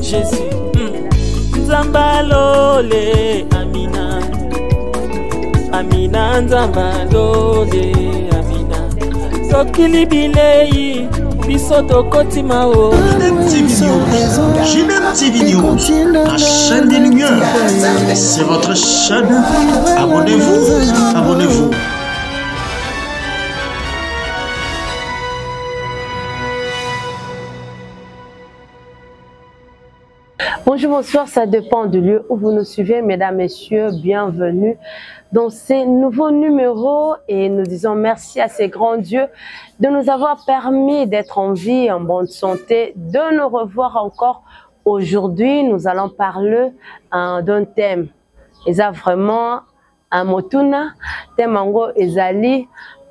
Jésus, Nzambalole, Amina, Amina, Nzambalole, Amina. Sokili bilei, bisoto kotimao. JNM TV News, la chaîne des lumières. C'est votre chaîne. Abonnez-vous, abonnez-vous. Bonjour, bonsoir, ça dépend du lieu où vous nous suivez, mesdames, messieurs, bienvenue dans ces nouveaux numéros et nous disons merci à ces grands dieux de nous avoir permis d'être en vie, en bonne santé, de nous revoir encore. Aujourd'hui, nous allons parler d'un thème. Et ça vraiment un motuna, thème ango ezali.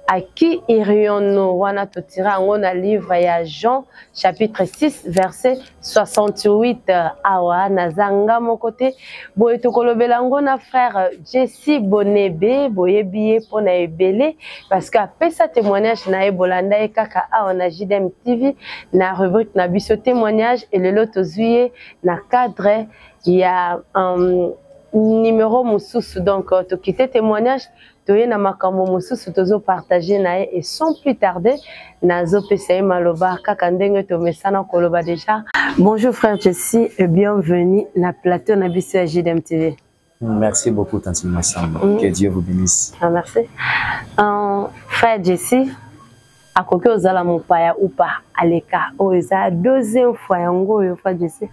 À qui irions-nous? Wana totira on a livre ya Jean chapitre 6 verset 68 awa nazanga mon côté boye tokolobela ngo na frère Jesse Bonebe boye biye pona ebele parce que après sa témoignage na ebolanda e kaka awa na JDM TV na rubrique na biso témoignage et le lot ozuye na cadre il y a numéro mususu donc to quitter témoignage toye na makambo mususu tozo partager na et sans plus tarder nazo pesa maloba kaka ndenge to mesana koloba déjà. Bonjour frère Jesse et bienvenue na plateau na biso ya JDM TV. Merci beaucoup Tante Massamba. Que Dieu vous bénisse. Ah, merci. Frère Jesse à koke ozala mopaya ou pas aleka oza deuxième fois yango yo frère Jesse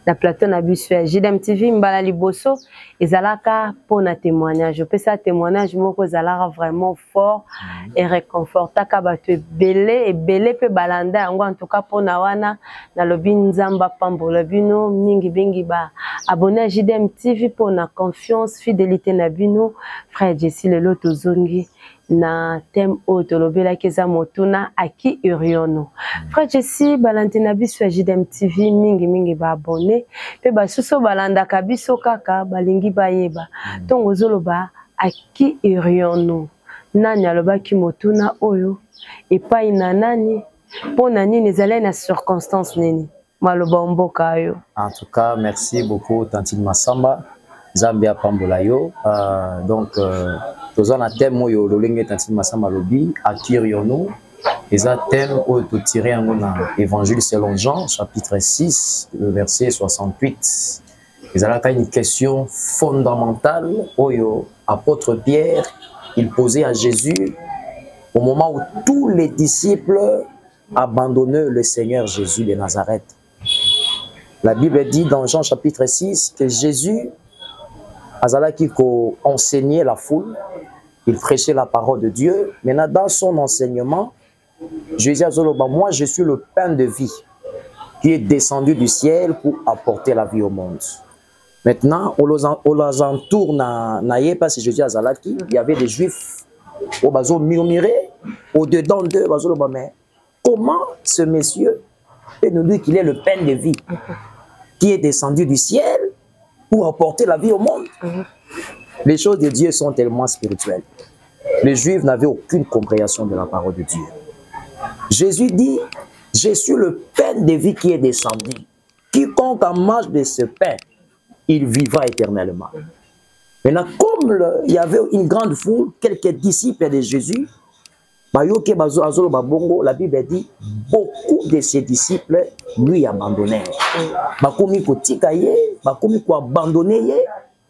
na plateau na biso ya JDM TV mbala liboso ezalaka pona témoignage pesa témoignage moko ezalaka vraiment fort et réconfortant ka bato ebele pe balanda yango en tout cas pona wana na lobi nzamba pambola bino mingi bengi ba abonné à JDM TV pona confiance fidélité na bino frère Jesse lelo tozongi na thème otolobela keza motuna à qui irions-nous. Frère Jesse balantina biso ya JDM TV mingi ba abonné pe basuso balanda kabiso kaka balingi bayeba tongo zoloba à qui irions-nous nani aloba ki motuna oyo epai na nani pona nini ezali na circonstance nini maloba mboka yo. En tout cas merci beaucoup Tante Massamba Zambia pambola yo donc tozana un thème oyo lolenge Tante Massamba lobi à qui irions-nous. Et ça thème oyo to tiré en évangile selon Jean chapitre 6 le verset 68. Et ça là une question fondamentale oyo apôtre Pierre il posait à Jésus au moment où tous les disciples abandonnaient le Seigneur Jésus de Nazareth. La Bible dit dans Jean chapitre 6 que Jésus azalaki ko enseignait la foule, il prêchait la parole de Dieu. Maintenant dans son enseignement, Jésus a dit, moi je suis le pain de vie qui est descendu du ciel pour apporter la vie au monde. Maintenant, aux alentours parce que Jésus a dit, il y avait des juifs au bazo murmuré au-dedans d'eux, mais comment ce monsieur peut nous dire qu'il est le pain de vie qui est descendu du ciel pour apporter la vie au monde? Les choses de Dieu sont tellement spirituelles. Les Juifs n'avaient aucune compréhension de la parole de Dieu. Jésus dit, je suis le pain de vie qui est descendu. Quiconque mange de ce pain, il vivra éternellement. Maintenant, comme il y avait une grande foule, quelques disciples de Jésus, la Bible dit, beaucoup de ses disciples lui abandonnèrent.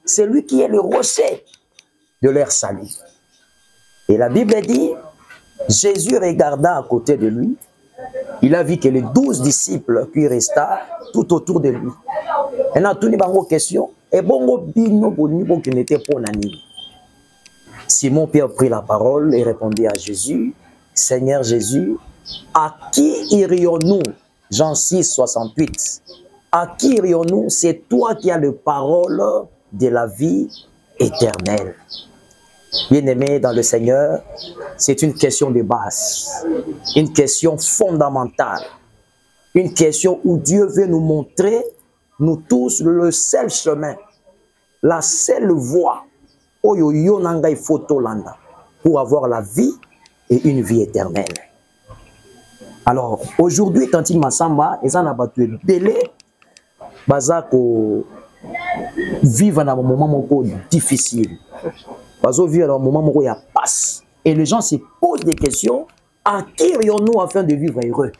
C'est lui qui est le rocher de leur salut. Et la Bible dit, Jésus regarda à côté de lui, il a vu que les 12 disciples qui restaient tout autour de lui. Maintenant, tout le monde a question, et bon, qui n'était pas unanime. Simon Pierre prit la parole et répondit à Jésus, Seigneur Jésus, à qui irions-nous? Jean 6, 68. À qui irions-nous? C'est toi qui as les paroles de la vie éternelle. Bien-aimés dans le Seigneur, c'est une question de base, une question fondamentale, une question où Dieu veut nous montrer, nous tous, le seul chemin, la seule voie pour avoir la vie et une vie éternelle. Alors, aujourd'hui, Tante Massamba, ils en ont battu belé baza ko vivre dans un moment difficile. Bazo vivre dans un moment où il y a passe. Et les gens se posent des questions. À qui irions-nous afin de vivre heureux?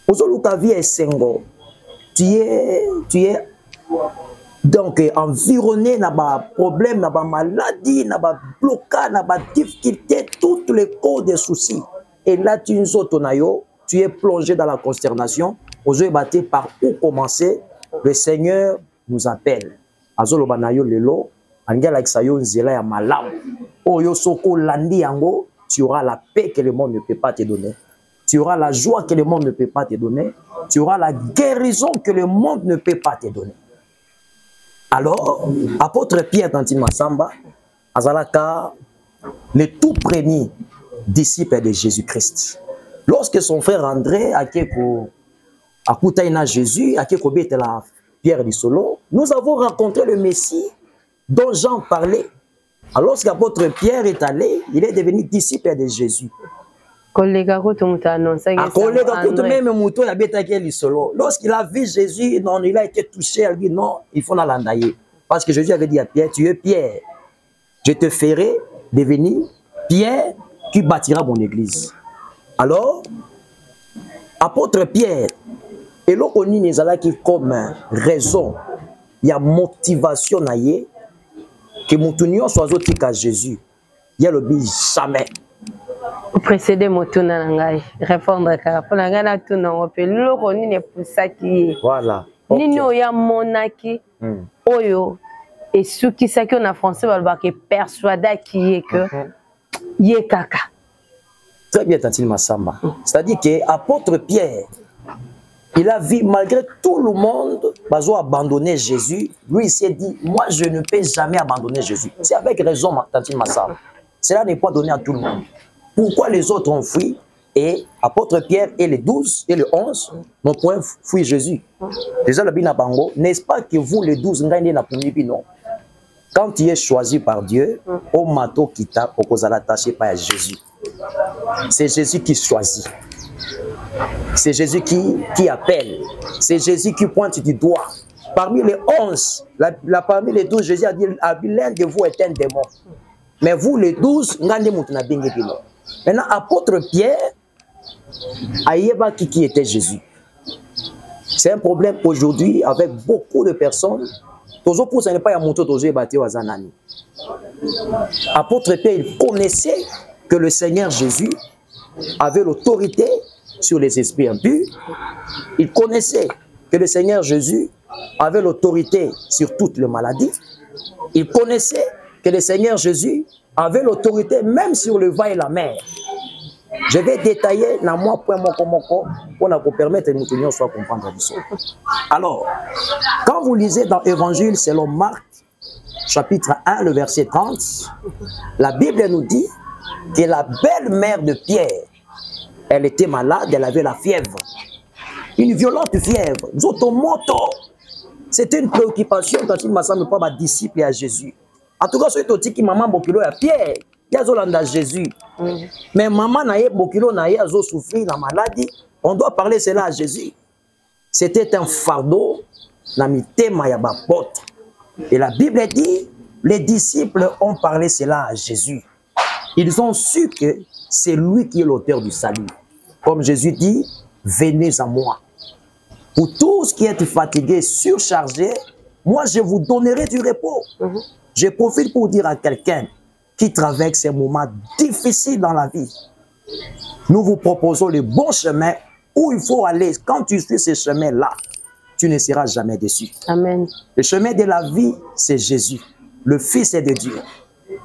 Aujourd'hui, ta vie est single. Tu es donc environné par des problèmes, par des maladies, par des blocages, par des difficultés, toutes les causes des soucis. Et là, tu es plongé dans la consternation. Aujourd'hui, par où commencer? Le Seigneur nous appelle. Azolo banayo lelo, angela kisayo nzela ya malamu. Oyo soko landi yango, tu auras la paix que le monde ne peut pas te donner. Tu auras la joie que le monde ne peut pas te donner. Tu auras la guérison que le monde ne peut pas te donner. Alors, apôtre Pierre Tantine Massamba, azalaka le tout premier disciple de Jésus-Christ. Lorsque son frère André a Akutaina Jésus, a la Pierre du Solo, nous avons rencontré le Messie dont Jean parlait. Alors, lorsqu'apôtre Pierre est allé, il est devenu disciple de Jésus. Lorsqu'il a vu Jésus, non, il a été touché, il a dit non, il faut l'endailler. Parce que Jésus avait dit à Pierre, tu es Pierre, je te ferai devenir Pierre qui bâtira mon église. Alors, apôtre Pierre, et là, on y est comme raison, il y a motivation que mon union soit à Jésus. Il y a le but jamais. Précédé motuna nangai répondre car pour la gana tout non peut loko ni ne pusaki voilà nino ya monaki oyo et ce qui ça qu'on a français va que persuada qui est que yé kaka. Très bien Tantine Massamba. C'est-à-dire que apôtre Pierre, il a vu malgré tout le monde bazo abandonner Jésus, lui il s'est dit moi je ne peux jamais abandonner Jésus. C'est avec raison Tantine Massamba. Cela n'est pas donné à tout le monde. Pourquoi les autres ont fui et apôtre Pierre et les 12 et les 11 n'ont point fui Jésus? Déjà le binabango, n'est-ce pas que vous les 12 non? Quand tu es choisi par Dieu, au mato qui t'a attaché par Jésus. C'est Jésus qui choisit. C'est Jésus qui appelle. C'est Jésus qui pointe du doigt. Parmi les 11, parmi les 12, Jésus a dit l'un de vous est un démon. Mais vous les 12, maintenant, apôtre Pierre, Aïeba qui était Jésus. C'est un problème aujourd'hui avec beaucoup de personnes. Toujours ce n'est pas un moto apôtre Pierre, il connaissait que le Seigneur Jésus avait l'autorité sur les esprits impurs. Il connaissait que le Seigneur Jésus avait l'autorité sur toutes les maladies. Il connaissait que le Seigneur Jésus avait l'autorité même sur le vent et la mer. Je vais détailler dans moi pour nous permettre que nous soit comprendre l'histoire. Alors, quand vous lisez dans l'Évangile selon Marc, chapitre 1, le verset 30, la Bible nous dit que la belle-mère de Pierre, elle était malade, elle avait la fièvre. Une violente fièvre. C'était une préoccupation quand il m'a semblé pas ma disciple à Jésus. En tout cas, c'est aussi qui maman bokilo à Pierre, il y a Zolanda Jésus. Mais maman n'a pas bokilo n'a pas souffrir la maladie. On doit parler cela à Jésus. C'était un fardeau na mitema ya bapôtre. Et la Bible dit, les disciples ont parlé cela à Jésus. Ils ont su que c'est lui qui est l'auteur du salut. Comme Jésus dit, venez à moi. Pour tous qui êtes fatigués, surchargés, moi je vous donnerai du repos. Je profite pour dire à quelqu'un qui traverse ces moments difficiles dans la vie, nous vous proposons le bon chemin où il faut aller. Quand tu suis ce chemin-là, tu ne seras jamais déçu. Amen. Le chemin de la vie, c'est Jésus, le Fils de Dieu,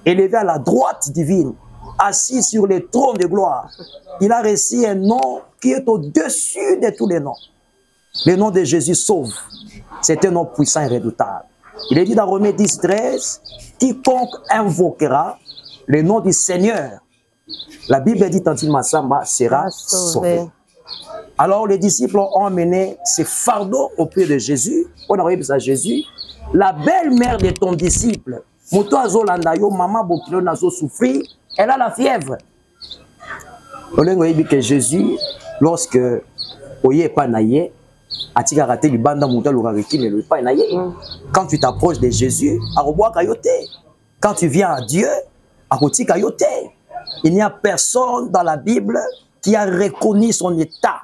élevé à la droite divine, assis sur le trône de gloire. Il a reçu un nom qui est au-dessus de tous les noms. Le nom de Jésus sauve. C'est un nom puissant et redoutable. Il est dit dans Romains 10, 13, quiconque invoquera le nom du Seigneur, la Bible dit Tantine Massamba, sera sauvé. Alors les disciples ont emmené ces fardeaux au pied de Jésus. On a envoyé à Jésus. La belle-mère de ton disciple, maman Bokilo nazo souffrir, elle a la fièvre. On a dit que Jésus, lorsque Oye Panaye, Atika raté du banda monta le rakine le pas naye. Quand tu t'approches de Jésus, aroboa kayote. Quand tu viens à Dieu, akoti kayote. Il n'y a personne dans la Bible qui a reconnu son état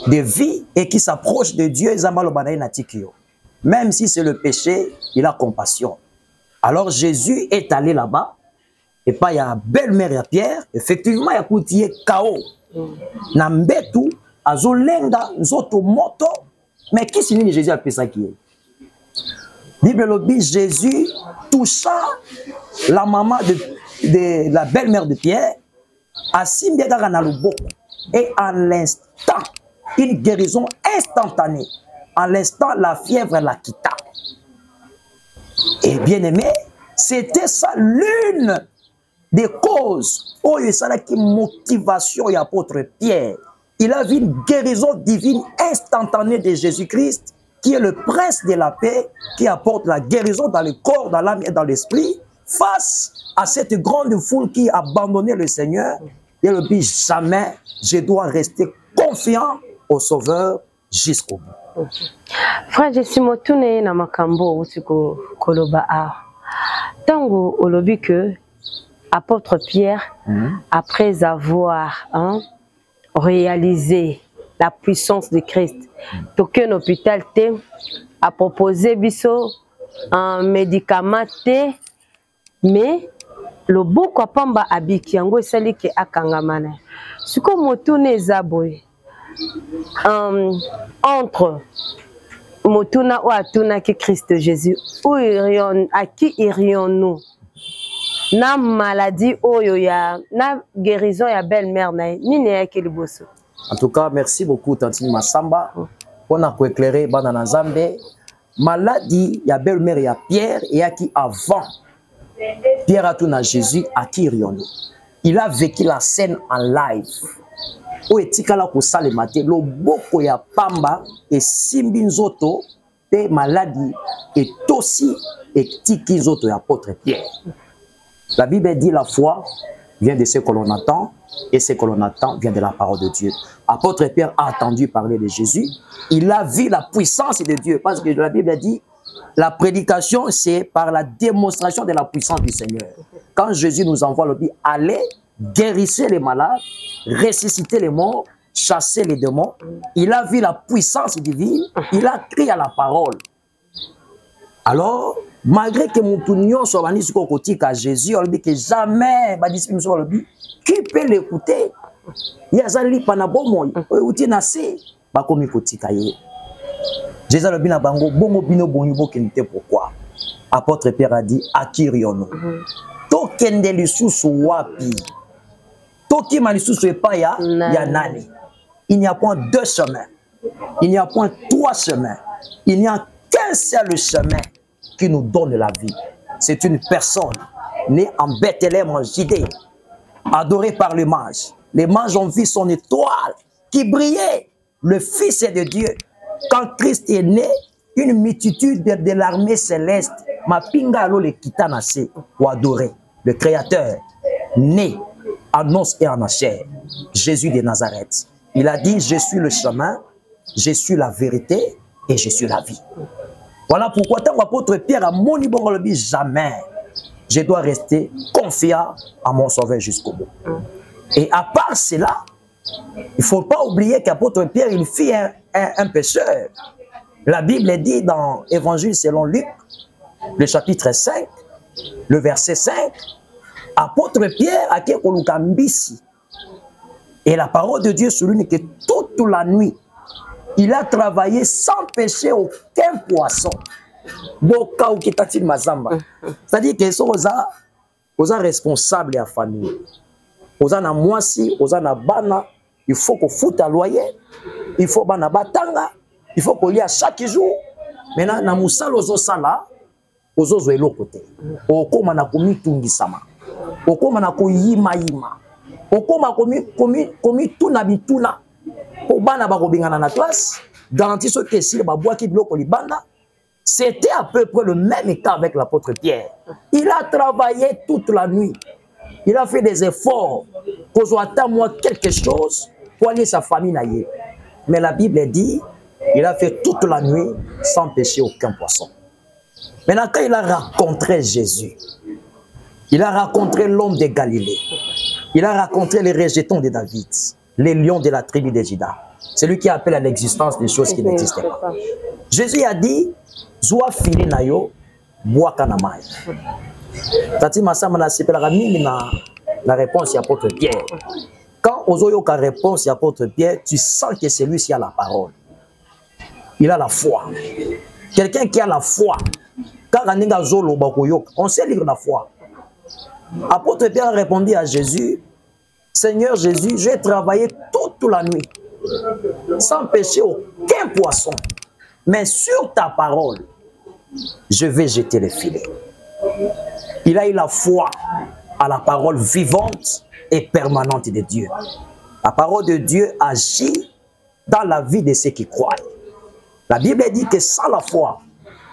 de vie et qui s'approche de Dieu. Même si c'est le péché, il a compassion. Alors Jésus est allé là-bas. Et pas il y a belle-mère et Pierre. Effectivement, il y a coutier KO. Nambetu, azolenga, nzoto moto. Mais qui signifie Jésus a fait ça qui est? Bible le dit, Jésus toucha la maman de la belle-mère de Pierre. Et en l'instant, une guérison instantanée. En l'instant, la fièvre la quitta. Et bien aimé, c'était ça l'une des causes. Oh, il y a qui motivation et apôtre Pierre. Il a vu une guérison divine instantanée de Jésus-Christ, qui est le prince de la paix, qui apporte la guérison dans le corps, dans l'âme et dans l'esprit, face à cette grande foule qui a abandonné le Seigneur. Il ne dit jamais, je dois rester confiant au Sauveur jusqu'au bout. Frère Jessimotune na makambo usiko koloba a. Tango olobi que apôtre Pierre, après avoir réalisé la puissance de Christ, aucun hôpital a proposé biso un médicament mais le boko apamba abiki yango esali ke akangamana. Siko motune zaboy entre motuna ou atuna ki Christ Jésus, où irions, à qui irions-nous? Na maladie oyo ya na guérison ya belle-mère na nini ya keliboso. En tout cas, merci beaucoup Tantine Massamba. On a éclairé Banana Zambé. Maladie ya belle-mère ya Pierre et à qui avant Pierre a tourné à Jésus à qui irions-nous? Il a vécu la scène en live. O etikala ko salemate lo boko ya pamba et simbinzoto pe maladie et aussi et tikizoto ya apôtre Pierre. La Bible dit la foi vient de ce que l'on attend et ce que l'on attend vient de la parole de Dieu. Apôtre Pierre a entendu parler de Jésus, il a vu la puissance de Dieu parce que la Bible dit la prédication c'est par la démonstration de la puissance du Seigneur. Quand Jésus nous envoie le dit allez guérissez les malades, ressusciter les morts, chasser les démons. Il a vu la puissance divine, il a crié à la parole. Alors, malgré que mon union soit banni sur côté à Jésus, on dit que jamais, qui peut l'écouter? Il y a zali panabomo, outi nase, ba komi côté kaye. Jésus le bina bango, bongo bino bongo kente pourquoi? Apôtre Pierre a dit, akirions-nous. Tokende lisusu wapi? Toki malisusu epa ya nani. Il n'y a point deux chemins. Il n'y a point trois chemins. Il n'y a qu'un seul chemin qui nous donne la vie. C'est une personne née en Bethléem en Judée, adorée par les mages. Les mages ont vu son étoile qui brillait, le Fils de Dieu. Quand Christ est né, une multitude de l'armée céleste, ma pinga alo le kitanase, ou adoré, le Créateur, né en os et en chair, Jésus de Nazareth. Il a dit, je suis le chemin, je suis la vérité et je suis la vie. Voilà pourquoi tant qu'apôtre Pierre a moni bon le dit jamais, je dois rester confiant à mon Sauveur jusqu'au bout. Et à part cela, il ne faut pas oublier qu'apôtre Pierre, il fit un pécheur. La Bible dit dans l'Évangile selon Luc, le chapitre 5, le verset 5, apôtre Pierre a été Kolukambisi. Et la parole de Dieu souligne que toute la nuit, il a travaillé sans pécher aucun poisson. C'est-à-dire que vous êtes responsable de la famille. Vous êtes moisi, vous êtes bana, il faut qu'on foute à loyer, il faut bana batanga, il faut qu'on lit à chaque jour. Maintenant, na musalo zo sala, ozo zo elo côté. Okoma na komi tungisama. Okoma na ko yima. Okoma komi tuna bituna. Obana ba kobingana na classe, garantie ce que si ba bois qui bloque libanda. C'était à peu près le même cas avec l'apôtre Pierre. Il a travaillé toute la nuit. Il a fait des efforts pour attendre moi quelque chose pour aller sa famille naïe. Mais la Bible dit, Il a fait toute la nuit sans pêcher aucun poisson. Maintenant, quand il a rencontré Jésus, il a rencontré l'homme de Galilée, il a rencontré les rejetons de David, les lions de la tribu de Juda. C'est lui qui appelle à l'existence des choses qui n'existaient pas. Jésus a dit, Zoa fili na yo, bois kanamai. Tati Massamba na sepelaka mingi na réponse à l'apôtre Pierre. Quand Ozoyo a réponse à l'apôtre Pierre, tu sens que c'est lui qui a la parole. Il a la foi. Quelqu'un qui a la foi, quand on sait lire la foi. Apôtre Pierre a répondu à Jésus, Seigneur Jésus, j'ai travaillé toute la nuit, sans pêcher aucun poisson. Mais sur ta parole, je vais jeter les filets. Il a eu la foi à la parole vivante et permanente de Dieu. La parole de Dieu agit dans la vie de ceux qui croient. La Bible dit que sans la foi,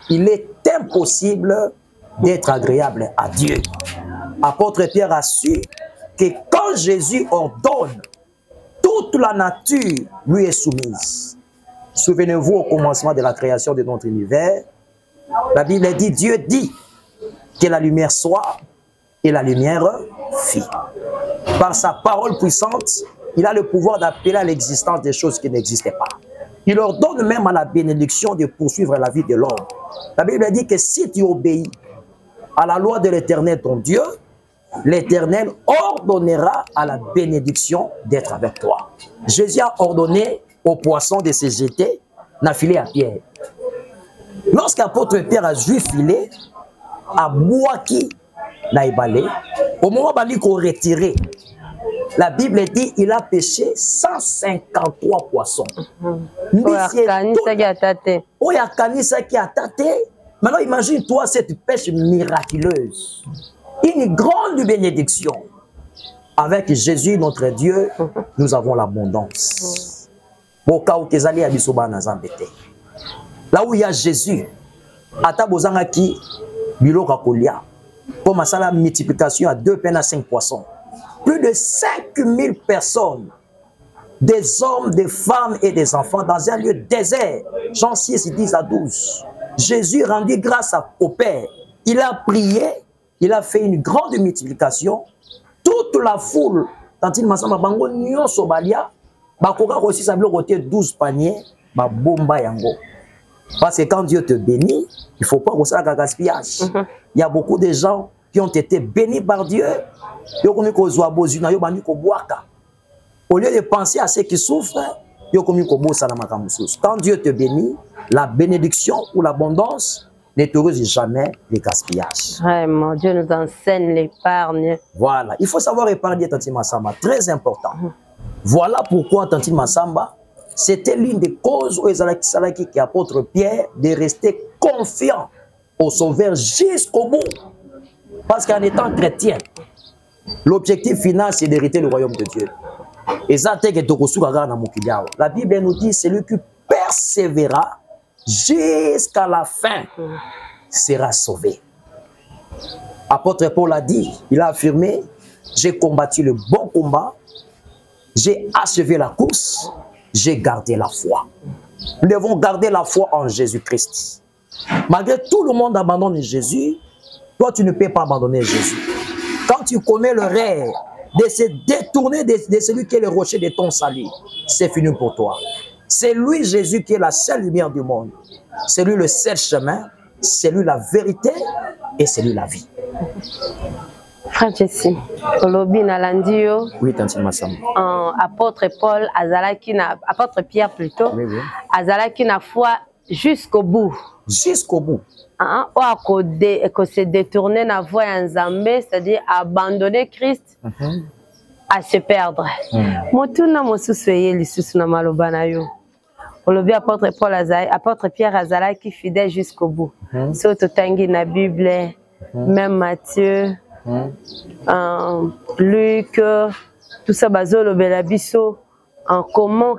il est impossible d'être agréable à Dieu. Apôtre Pierre a su que quand Jésus ordonne, toute la nature lui est soumise. Souvenez-vous au commencement de la création de notre univers, la Bible dit, Dieu dit que la lumière soit et la lumière fit. Par sa parole puissante, il a le pouvoir d'appeler à l'existence des choses qui n'existaient pas. Il ordonne même à la bénédiction de poursuivre la vie de l'homme. La Bible dit que si tu obéis à la loi de l'Éternel ton Dieu, l'Éternel ordonnera à la bénédiction d'être avec toi. Jésus a ordonné aux poissons de se jeter, n'a filé à Pierre. Lorsqu'apôtre Pierre a joué filet, à Boaki, n'a ébalé, au moment où il a retiré, la Bible dit qu'il a pêché 153 poissons. Maintenant, imagine-toi cette pêche miraculeuse. Une grande bénédiction. Avec Jésus, notre Dieu, nous avons l'abondance. Là où il y a Jésus, pour la multiplication à 2 peines à 5 poissons. Plus de 5000 personnes, des hommes, des femmes et des enfants dans un lieu désert. Jean 6, 10 à 12. Jésus rendit grâce au Père. Il a prié, il a fait une grande multiplication. Toute la foule, quand il m'a dit, aussi 12 paniers, parce que quand Dieu te bénit, il ne faut pas que ça ait gaspillage. Il y a beaucoup de gens qui ont été bénis par Dieu. Au lieu de penser à ceux qui souffrent, quand Dieu te bénit, la bénédiction ou l'abondance ne t'autorise jamais le gaspillage. Vraiment, Dieu nous enseigne l'épargne. Voilà, il faut savoir épargner, Tanti Massamba, très important. Voilà pourquoi Tanti Massamba, c'était l'une des causes où Salaki qui apôtre Pierre de rester confiant au Sauveur jusqu'au bout. Parce qu'en étant chrétien, l'objectif final, c'est d'hériter le royaume de Dieu. Et ça, la Bible nous dit, celui qui persévéra jusqu'à la fin sera sauvé. Apôtre Paul a dit, il a affirmé, j'ai combattu le bon combat, j'ai achevé la course, j'ai gardé la foi. Nous devons garder la foi en Jésus-Christ. Malgré tout le monde abandonne Jésus, toi tu ne peux pas abandonner Jésus. Quand tu commets le rêve de se détourner de celui qui est le rocher de ton salut, c'est fini pour toi. C'est lui Jésus qui est la seule lumière du monde. C'est lui le seul chemin, c'est lui la vérité et c'est lui la vie. Frère Jessie, Olobi Nalandio. Oui, Tanti Massamba. Apôtre Paul, apôtre Pierre plutôt, oui, oui. Azalaki na foi jusqu'au bout. Jusqu'au bout. Que se détourner na voie en Zambé, c'est-à-dire abandonner Christ, à se perdre. Motuna mosusuye lisusu na maloba na yo. Olobi apôtre Paul apôtre Pierre Azalaki fidèle jusqu'au bout. So totangi na Bible, même Matthieu, Luc, tout ça bazolo belabiso en comment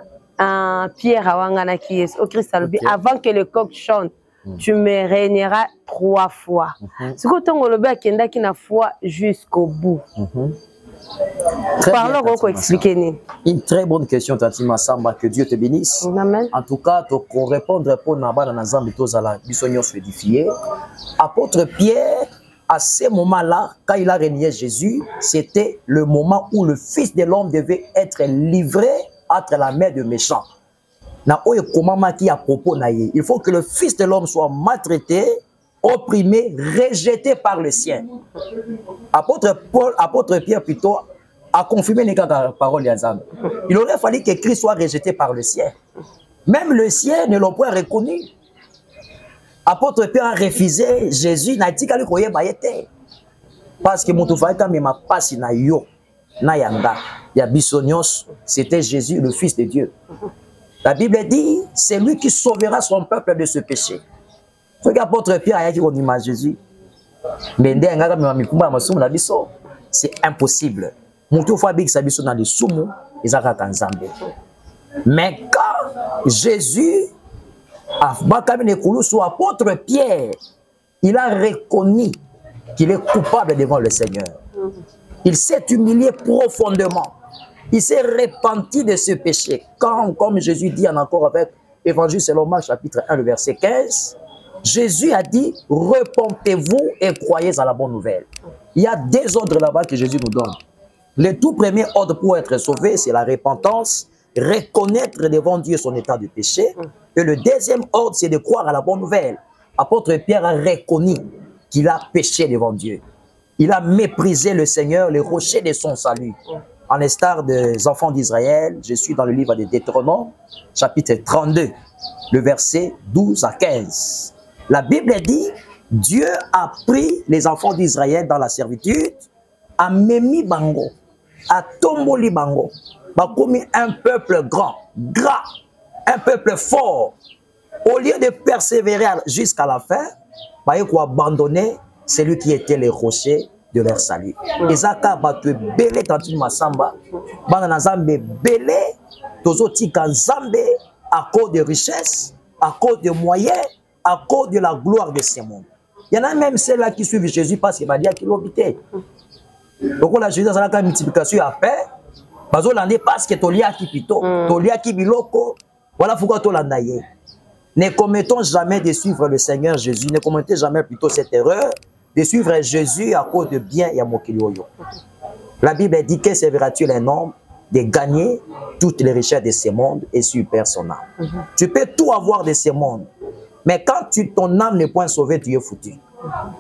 Pierre awangana qui est au Christ avant que le coq chante. Tu me régneras 3 fois. Ce que tu as dit, c'est na foi jusqu'au bout. Parlons qu'on expliquer. Une très bonne question, Tati Massamba, que Dieu te bénisse. Amen. En tout cas, pour répondre pour Naba dans Nazambi Tozala, Bissonio se édifier. Apôtre Pierre, à ce moment-là, quand il a régné Jésus, c'était le moment où le Fils de l'homme devait être livré entre la main de méchants. Il faut que le Fils de l'homme soit opprimé, rejeté par le sien. Apôtre Pierre plutôt a confirmé la parole d'Azam. Il aurait fallu que Christ soit rejeté par le sien. Même le sien ne l'a pas reconnu. Apôtre Pierre a refusé Jésus, n'a dit qu'il croyait parce que mon toufaï quand même pas si na yo na yanga ya bisonios, c'était Jésus le Fils de Dieu. La Bible dit c'est lui qui sauvera son peuple de ce péché. Faut qu'apôtre Pierre a dit qu'on image Jésus. Mais c'est impossible. Mon toufaï big sa biso na le sumu ezaka kanzambe. Mais quand Jésus apôtre Pierre, il a reconnu qu'il est coupable devant le Seigneur. Il s'est humilié profondément. Il s'est repenti de ce péché. Quand, comme Jésus dit en accord avec Évangile selon Marc chapitre 1, le verset 15, Jésus a dit, repentez-vous et croyez à la bonne nouvelle. Il y a deux ordres là-bas que Jésus nous donne. Le tout premier ordre pour être sauvé, c'est la repentance, reconnaître devant Dieu son état de péché. Et le deuxième ordre, c'est de croire à la bonne nouvelle. Apôtre Pierre a reconnu qu'il a péché devant Dieu. Il a méprisé le Seigneur, le rocher de son salut. En l'instar des enfants d'Israël, je suis dans le livre de Deutéronome, chapitre 32, le verset 12 à 15. La Bible dit, Dieu a pris les enfants d'Israël dans la servitude, a Memi Bango, a Tomboli Bango, a commis un peuple grand, gras, un peuple fort. Au lieu de persévérer jusqu'à la fin, il faut abandonner celui qui était le rocher de leur salut. Et ça, quand tu es belé dans une massamba, belé, à cause de richesse, à cause de moyens, à cause de la gloire de ce monde. Il y en a même ceux-là qui suivent Jésus parce qu'il va dire qu'il l'habite. Donc, la Jésus a la multiplication à paix. Parce que tolia qui pito, tolia qui biloko, voilà pourquoi tolanda ye. Ne commettons jamais de suivre le Seigneur Jésus, ne commettez jamais plutôt cette erreur de suivre Jésus à cause de bien et à mokilioyo. La Bible dit que serviras-tu un homme de gagner toutes les richesses de ce monde et super son âme. Tu peux tout avoir de ce monde, mais quand ton âme n'est point sauvée, tu es foutu.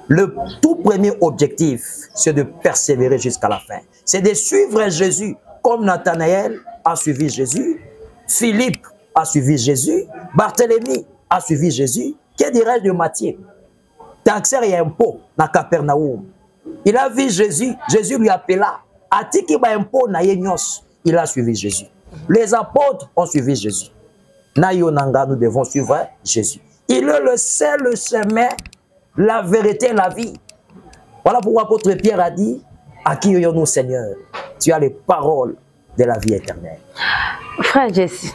Le tout premier objectif, c'est de persévérer jusqu'à la fin. C'est de suivre Jésus. Comme Nathanaël a suivi Jésus, Philippe a suivi Jésus, Barthélemy a suivi Jésus, que dirais-je de Matthieu? Taxer et impôt dans Capernaum. Il a vu Jésus, Jésus lui appela. Atiki ba impôt na yenyos, il a suivi Jésus. Les apôtres ont suivi Jésus. Nayo nanga, nous devons suivre Jésus. Il est le seul chemin, la vérité et la vie. Voilà pourquoi l'apôtre Pierre a dit, accueillons-nous Seigneur. Tu as les paroles de la vie éternelle. Frère Jesse,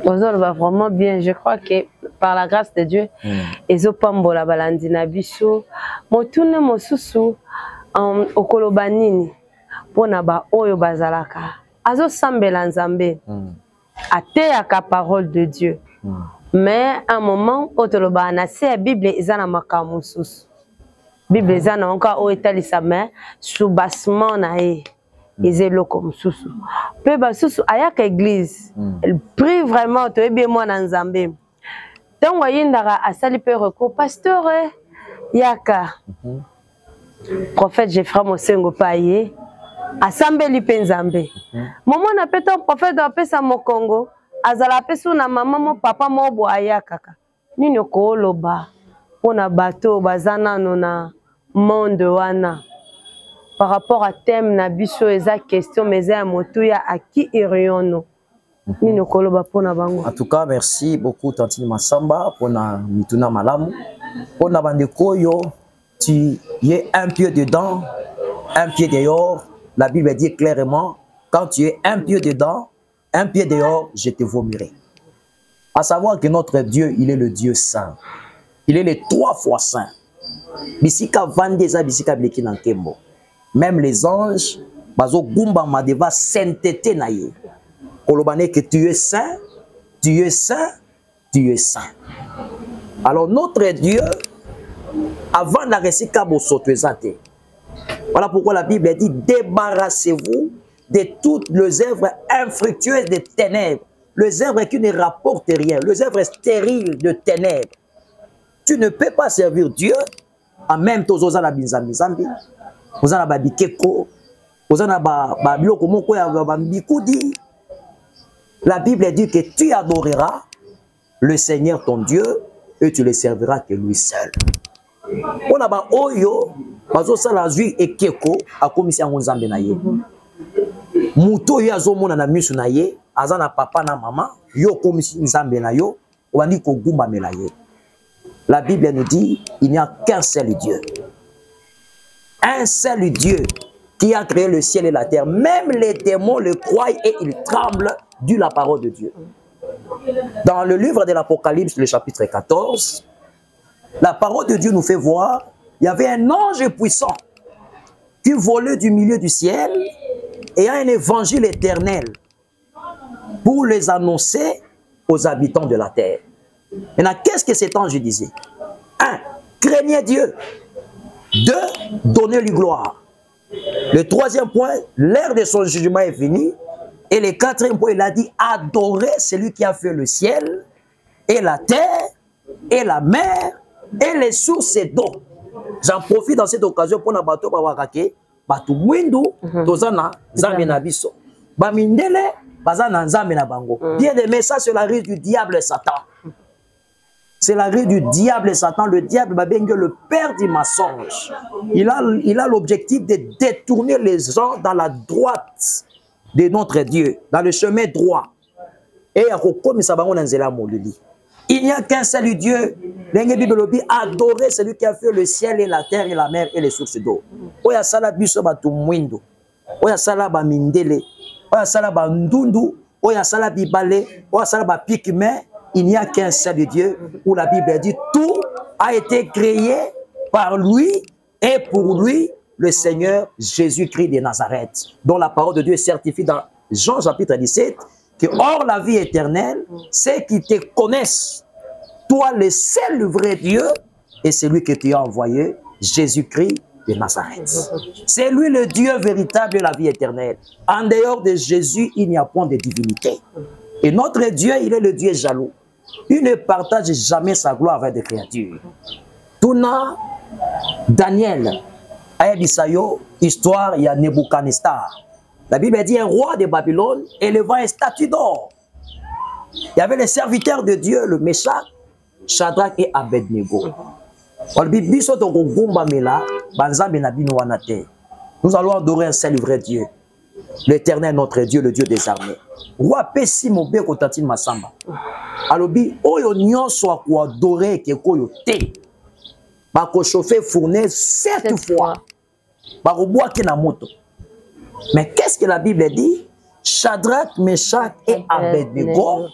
on va vraiment bien. Je crois que par la grâce de Dieu, ezopambola balandi na biso, motune mosusu okolobanini pona ba oyo bazalaka. Azo sambela nzambe. Ateyaka parole de Dieu. Mais à un moment, otoloba na se Bible ezana makamu susu. Bible ezana encore o etalisa mais soubassement na e. Ezelo comme susu. Pe ba susu ayaka église. Elle prie vraiment to bien moi na nzambe. Tango yindaka asali pe recours pasteur yaka. Prophète Jeffra Mosengo paye asambeli pe nzambe. Maman na pe ton prophète apesa mo Congo, azala pesu na maman mo papa mo bo ayaka kaka. Nini ko loba pona bato bazana na monde wana. Par rapport à thème na biso eza question mais à motuya à qui irions-nous? Nino koloba pona bango. En tout cas, merci beaucoup Tantine Massamba pour na mituna malamu. Pour na bandeko yo, tu es un pied dedans, un pied dehors. La Bible dit clairement, quand tu es un pied dedans, un pied dehors, je te vomirai. À savoir que notre Dieu, il est le Dieu saint. Il est le 3 fois saint. Bisika vandeza bisika bleki nankembo. Même les anges bazo gumba ma deva sainteté na ye. Kolobane que tu es saint, tu es saint, tu es saint. Alors notre Dieu, avant la récit kabosotuezate. Voilà pourquoi la Bible dit débarrassez-vous de toutes les œuvres infructueuses des ténèbres, les œuvres qui ne rapportent rien, les œuvres stériles de ténèbres. Tu ne peux pas servir Dieu en même temps aux la binzambi, aux la babikeko, aux la babiloko moko ya bambikoudi. La Bible dit que tu adoreras le Seigneur ton Dieu et tu le serviras que lui seul. On a ba oyo bazo sala zui ekeko akomisi yango nzambe na ye. Muto yo azomona na misu na ye, azana papa na mama, yo komisi nzambe na yo, wani ko gumba mela ye. La Bible nous dit il n'y a qu'un seul Dieu. Un seul Dieu qui a créé le ciel et la terre. Même les démons le croient et ils tremblent dû la parole de Dieu. Dans le livre de l'Apocalypse, le chapitre 14, la parole de Dieu nous fait voir, il y avait un ange puissant qui volait du milieu du ciel et a un évangile éternel pour les annoncer aux habitants de la terre. Maintenant, qu'est-ce que cet ange disait? 1. Craignez Dieu. 2. Donnez-lui gloire. Le troisième point, l'heure de son jugement est finie. Et le quatrième point, il a dit adorez celui qui a fait le ciel et la terre et la mer et les sources d'eau. J'en profite dans cette occasion pour la bateau bawakake, batu mwindu, tozana nzambe na biso. Ba mindele, bazana nzambe na bango. Bien aimé, ça c'est la ruse du diable Satan. C'est la ruse du diable Satan. Le diable, le père du mensonge. Il a l'objectif de détourner les gens dans la droite de notre Dieu, dans le chemin droit. Et il n'y a qu'un seul Dieu. Adorer celui qui a fait le ciel et la terre et la mer et les sources d'eau. Oya sala biso batu mwindo. Oya sala ba mindele. Oya sala ba ndundu. Oya sala bibale. Oya sala ba pikme. Il n'y a qu'un seul Dieu où la Bible dit tout a été créé par lui et pour lui le Seigneur Jésus-Christ de Nazareth, dont la parole de Dieu certifie dans Jean chapitre 17 que or la vie éternelle, c'est qu'ils te connaissent, toi le seul vrai Dieu et celui que tu as envoyé, Jésus-Christ de Nazareth. C'est lui le Dieu véritable de la vie éternelle. En dehors de Jésus, il n'y a point de divinité. Et notre Dieu, il est le Dieu jaloux. Il ne partage jamais sa gloire avec des créatures. Tuna Daniel, Ayabisayo, histoire, il y a Nebuchadnezzar. La Bible dit un roi de Babylone élevant une statue d'or. Il y avait les serviteurs de Dieu, le Meshach, Shadrach et Abednego. Nous allons adorer un seul vrai Dieu, l'Éternel notre Dieu, le Dieu des armées. Roi Pessi Mobe Kotatin Masamba. Alobi, oyo nyonso ako adorer kekoyo te. Bako chauffer fournaise 7 fois. Bako boire na moto. Mais qu'est-ce que la Bible dit? Shadrach, Meshach et Abednego,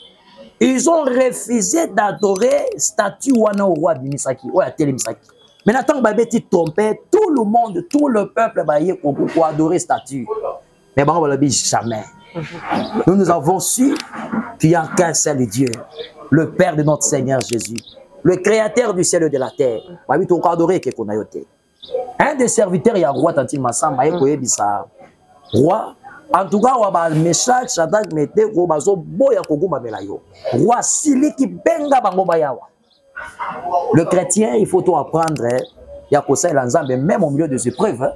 ils ont refusé d'adorer statue wana au roi Bimisaki. Oya tele Misaki. Maintenant tant babeti trompait tout le monde, tout le peuple ba yé pour adorer statue. Mais bon, on ne le dit jamais. Nous avons su qu'il n'y a qu'un seul Dieu, le Père de notre Seigneur Jésus, le Créateur du ciel et de la terre. Un des serviteurs, il y a roi Tantil Massamba, roi. En tout cas, Meshach, Shadrach, Mete, roi Sili qui benga bangobayawa. Le chrétien, il faut tout apprendre. Il y a ça l'ensemble, même au milieu des épreuves.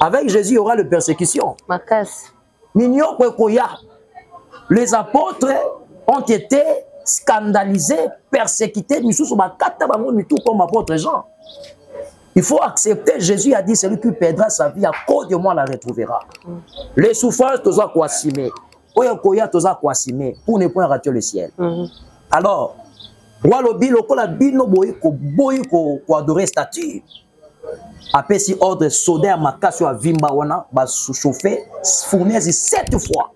Avec Jésus, il y aura la persécution. Les apôtres ont été scandalisés, persécutés. Comme apôtre Jean. Il faut accepter. Jésus a dit celui qui perdra sa vie à cause de moi la retrouvera. Les souffrances, pour ne point rater le ciel. Alors, roi Lobi, la bino boy ko adorer statue. Après si ordre soda à Makassou à Vimba wana ba chauffer fournaise 7 fois.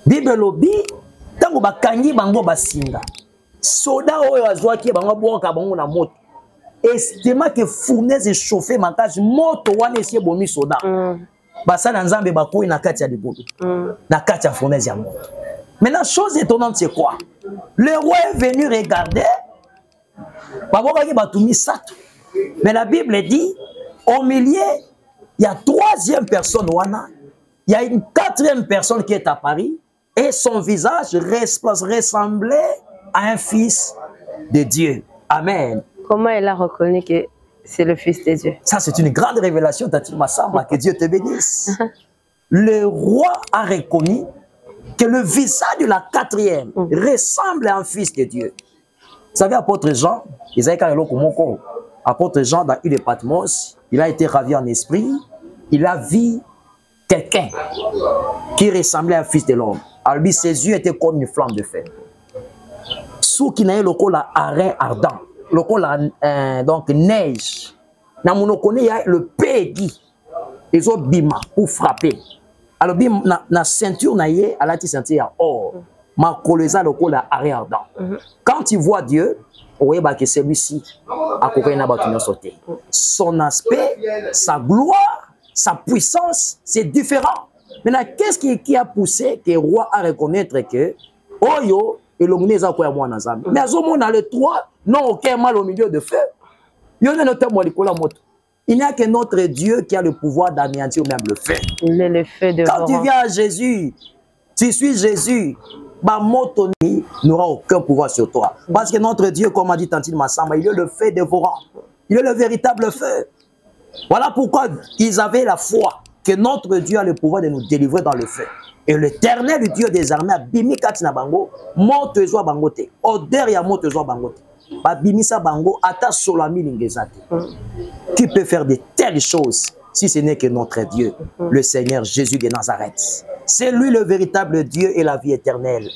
Bible Lobi tango ba kangi bango basinga. Soda oyo azwaki bango boka bango na moto. Estima que fournaise chauffée Makassou moto wana esi bomi soda. basala nzambe bakoi na kati ya libulu na kati ya fournaise ya moto. Maintenant, chose étonnante, c'est quoi? Le roi est venu regarder. Mais la Bible dit, au milieu, il y a troisième personne, il y a une quatrième personne qui est à Paris, et son visage ressemblait à un fils de Dieu. Amen. Comment elle a reconnu que c'est le fils de Dieu? Ça, c'est une grande révélation, Tati Massamba, que Dieu te bénisse. Le roi a reconnu que le visage de la quatrième ressemble à un fils de Dieu. Vous savez, apôtre Jean, apôtre Jean dans une de Patmos, il a été ravi en esprit, il a vu quelqu'un qui ressemblait à un fils de l'homme. Alors lui, ses yeux étaient comme une flamme de feu. Sous qui n'a eu le col à arrêt ardent, le col à donc neige. Dans mon connaît, il y a le pégui. Ils ont bima pour frapper. Alors, la ceinture, elle a été ceinture or. Ma colesa le col à arrêt ardent. Quand tu vois Dieu, vous voyez que celui-ci a sauté. Son aspect, sa gloire, sa puissance, c'est différent. Maintenant, qu'est-ce qui a poussé que le roi à reconnaître que Oyo et le monde est moi nazam. Mais à ce moment le 3 n'ont aucun mal au milieu de feu. Il n'y a que notre Dieu qui a le pouvoir d'anéantir même le feu. Il est le feu de Quand tu viens à Jésus, tu suis Jésus, moto n'aura aucun pouvoir sur toi. Parce que notre Dieu, comme a dit Tantine Massamba, il est le feu dévorant. Il est le véritable feu. Voilà pourquoi ils avaient la foi que notre Dieu a le pouvoir de nous délivrer dans le feu. Et l'éternel Dieu des armées a bimi katina bango, moto ezwa bango te. Odeur ya moto ezwa bango te. Ba bimisa bango ata solami lingezate. Qui peut faire de telles choses si ce n'est que notre Dieu, le Seigneur Jésus de Nazareth. C'est lui le véritable Dieu et la vie éternelle.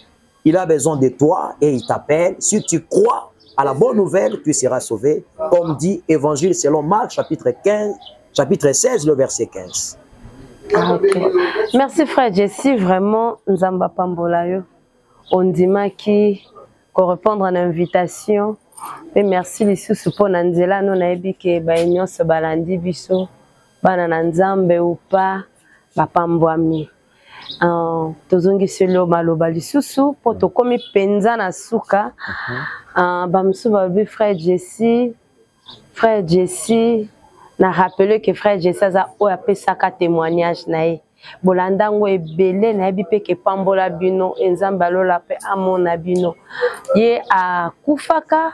Il a besoin de toi et il t'appelle. Si tu crois à la bonne nouvelle, tu seras sauvé. Comme dit Évangile selon Marc, chapitre 16, le verset 15. Okay. Merci frère Jesse, vraiment Nzamba Pambolayo. On dit qui correspondre à l'invitation. Et merci les sous pour Nanzela, nous n'avons que Baignon se balandi biso, Bananzambe ou pas, Bapambwami. Tozongi selo maloba lisusu pour to komi penza na suka. Bamsu babi frère Jesse na rappelé que frère Jesse a appelé ça témoignage nae. Bolandango ebele na yebi pe ke pambola bino enzamba lola pe amona bino. Ye a kufaka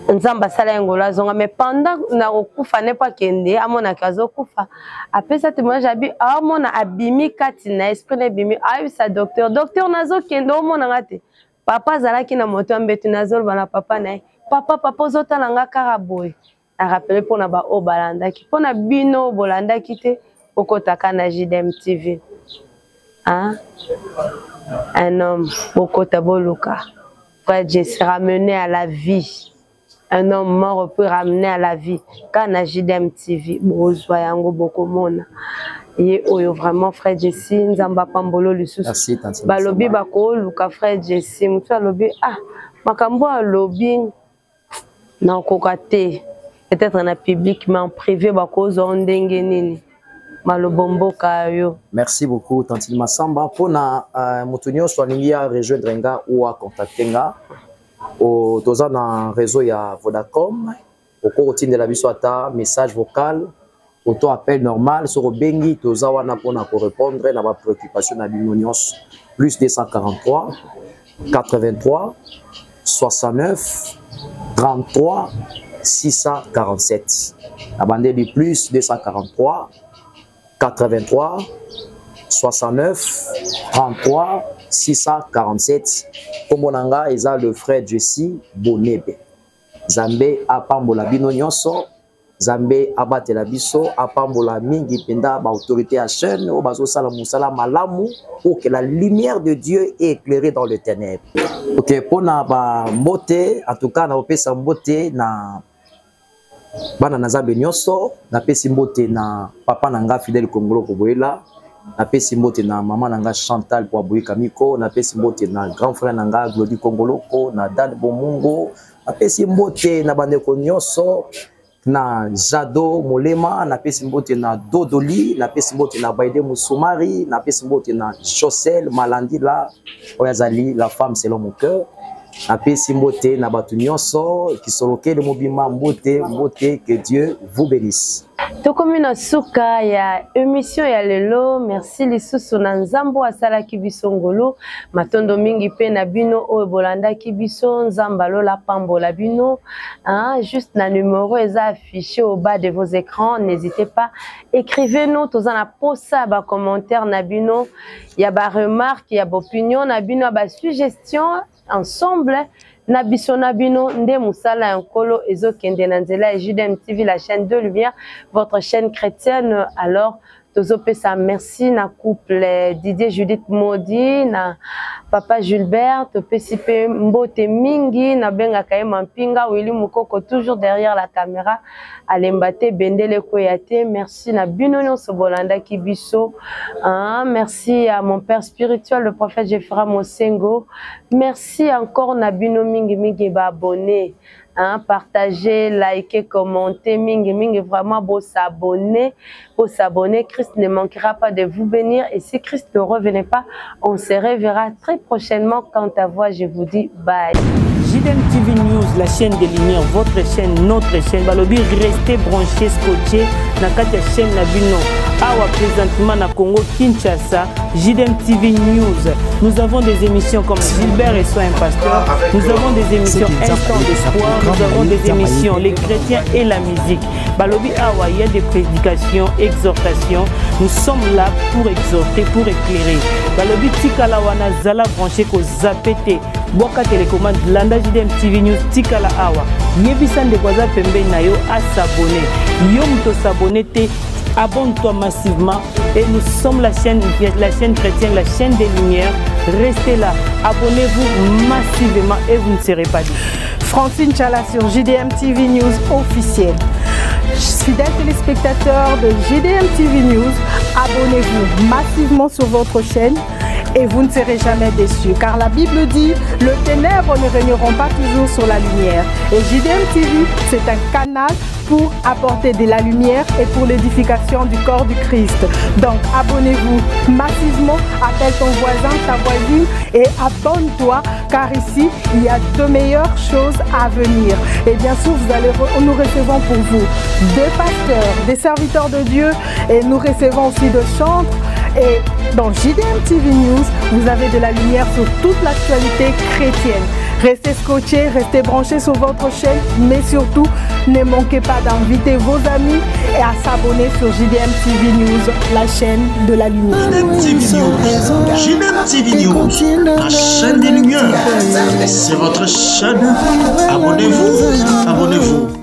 nzamba sala ngola zonga mais pendant na okufa ne pas kende amona kazo kufa. Après ça témoignage abi amona abimi kati na esprit na bimi ayi sa docteur nazo kende omona ngate. Papa zalaki na moto ambetu nazo bana papa na papa zota langa karaboy. A rappelé pour na ba o balanda ki pour na bino bolanda kite okotaka na JDM TV. Hein? Un homme okota boluka. Frère Jesse ramené à la vie. Un homme mort peut ramener à la vie. Quand na JDM TV bozwa yango bokomona. Ye oyo vraiment frère Jesse nzamba pambolo lisusu. Merci tanti. Ba lobi ba ko luka frère Jesse mutu lobi makambo a lobi na kokate. Peut-être en public, mais en privé, merci beaucoup, Tantine Massamba. Pour Moutounio, soit à rejoindre ou à contacter au réseau ya Vodacom, au cours de la bisoata, message vocal, auto appel normal, sur le bengi, toza wana pour répondre à ma préoccupation na binonios, plus 243, 83, 69, 33, 647. La bande du plus 243 83 69 33 647. Komonanga eza le frère Jesse Bonebe. Zambe apambola bino nyonso, Zambe abatela biso apambola mingi penda ba autorité à chaîne o bazo sala musala malamu pour que la lumière de Dieu est éclairée dans les ténèbres. OK, pona ba mbote, en tout cas na opesa mbote na bana nazabe nyonso, na pesi mbote na papa nanga Fidèle Kongolo Koboela, na pesi mbote na maman nanga Chantal pour Aboyi Kamiko, na pesi mbote na grand frère nanga Glody Kongoloko, na Dan Bomungo, na pesi mbote na bandeko nyonso na Jado Molema, na pesi mbote na Dodoli, na pesi mbote na Baide Moussoumari, na pesi mbote na Jocel Malandi la Oyazali, la femme selon mon cœur. Na pesi mbote na batu nyonso qui soloke le mobima mbote que Dieu vous bénisse. Tokomi na suka ya émission ya lelo, merci lisusu na nzambo asala kibiso ngolo, matondo mingi pe na bino o bolanda kibiso nzamba lola pambola bino, juste na numéro eza affiché au bas de vos écrans, n'hésitez pas, écrivez-nous tozana posa ba commentaire na bino, ya ba remarque, ya ba opinion na bino, ba suggestion ensemble. Nabiso Nabino, Nde Moussala Nkolo, Ezo Kende Nanzela et JDM TV, la chaîne de lumière, votre chaîne chrétienne. Alors, Tozope sa merci na couple Didier Judith Modi, na Papa Gilbert, Topesipe Mbote Mingi, na Benga Kaye Mampinga, Willy Moukoko, toujours derrière la caméra, Alembate Bendele Koyate, merci na Binonon Sobolanda Kibiso, merci à mon père spirituel, le prophète Jeffra Mosengo, merci encore na Bino Mingi Mingi ba abonné. Partagez, likez, commentez, mingi, vraiment beau s'abonner, Christ ne manquera pas de vous bénir et si Christ ne revenait pas, on se reverra très prochainement. Quant à vous, je vous dis bye. JDM TV News, la chaîne des lumières, votre chaîne, notre chaîne. Balobi, restez branchés, scotchés, na kati ya chaîne na bino. Awa présentement na Congo Kinshasa, JDM TV News. Nous avons des émissions comme Gilbert et Soin Pasteur. Nous avons des émissions Instant d'espoir. Nous avons des émissions Les chrétiens et la musique. Balobi Awa, il y a des prédications, exhortations. Nous sommes là pour exhorter, pour éclairer. Balobi Tikala wana zala branché ko zapete. Boka télécommande Landa JDM TV News Tikala Awa. Yebisan de Kwaza Pembe na yo à s'abonner. Yo mto s'abonner te. Abonne-toi massivement et nous sommes la chaîne chrétienne, la chaîne des lumières. Restez là, abonnez-vous massivement et vous ne serez pas déçus. Francine Chala sur JDM TV News officiel. Fidèles téléspectateurs de JDM TV News, abonnez-vous massivement sur votre chaîne et vous ne serez jamais déçus. Car la Bible dit, le ténèbre ne régneront pas toujours sur la lumière. Et JDM TV, c'est un canal pour apporter de la lumière et pour l'édification du corps du Christ. Donc abonnez-vous massivement, appelle ton voisin, ta voisine et abonne-toi car ici il y a de meilleures choses à venir. Et bien sûr nous recevons pour vous des pasteurs, des serviteurs de Dieu et nous recevons aussi de chantres. Et dans JDM TV News, vous avez de la lumière sur toute l'actualité chrétienne. Restez scotchés, restez branchés sur votre chaîne, mais surtout, ne manquez pas d'inviter vos amis et à s'abonner sur JDM TV News, la chaîne de la lumière. JDM TV News, la chaîne des lumières. C'est votre chaîne. Abonnez-vous, abonnez-vous.